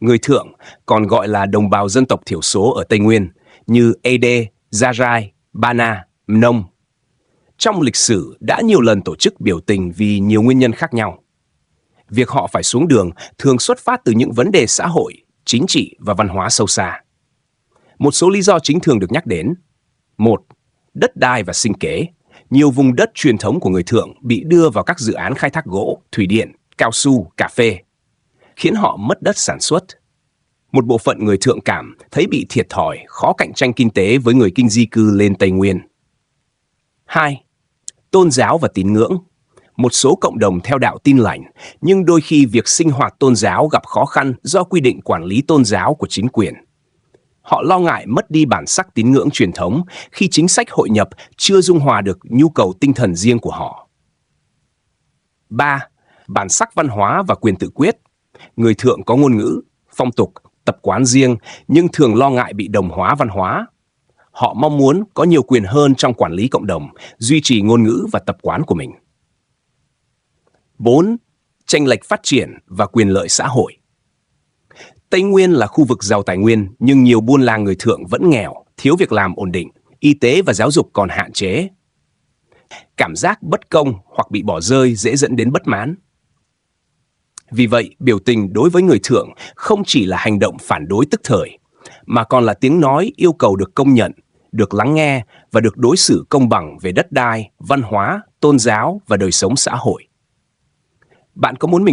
Người Thượng, còn gọi là đồng bào dân tộc thiểu số ở Tây Nguyên, như Ede, Gia Rai, Ba Na, Mnông, trong lịch sử đã nhiều lần tổ chức biểu tình vì nhiều nguyên nhân khác nhau. Việc họ phải xuống đường thường xuất phát từ những vấn đề xã hội, chính trị và văn hóa sâu xa. Một số lý do chính thường được nhắc đến. 1. Đất đai và sinh kế. Nhiều vùng đất truyền thống của người Thượng bị đưa vào các dự án khai thác gỗ, thủy điện, cao su, cà phê, khiến họ mất đất sản xuất. Một bộ phận người Thượng cảm thấy bị thiệt thòi, khó cạnh tranh kinh tế với người Kinh di cư lên Tây Nguyên. 2. Tôn giáo và tín ngưỡng. Một số cộng đồng theo đạo Tin Lành, nhưng đôi khi việc sinh hoạt tôn giáo gặp khó khăn do quy định quản lý tôn giáo của chính quyền. Họ lo ngại mất đi bản sắc tín ngưỡng truyền thống khi chính sách hội nhập chưa dung hòa được nhu cầu tinh thần riêng của họ. 3. Bản sắc văn hóa và quyền tự quyết. Người Thượng có ngôn ngữ, phong tục, tập quán riêng nhưng thường lo ngại bị đồng hóa văn hóa. Họ mong muốn có nhiều quyền hơn trong quản lý cộng đồng, duy trì ngôn ngữ và tập quán của mình. 4. Chênh lệch phát triển và quyền lợi xã hội. Tây Nguyên là khu vực giàu tài nguyên, nhưng nhiều buôn làng người Thượng vẫn nghèo, thiếu việc làm ổn định, y tế và giáo dục còn hạn chế. Cảm giác bất công hoặc bị bỏ rơi dễ dẫn đến bất mãn. Vì vậy, biểu tình đối với người Thượng không chỉ là hành động phản đối tức thời, mà còn là tiếng nói yêu cầu được công nhận, được lắng nghe và được đối xử công bằng về đất đai, văn hóa, tôn giáo và đời sống xã hội. Bạn có muốn mình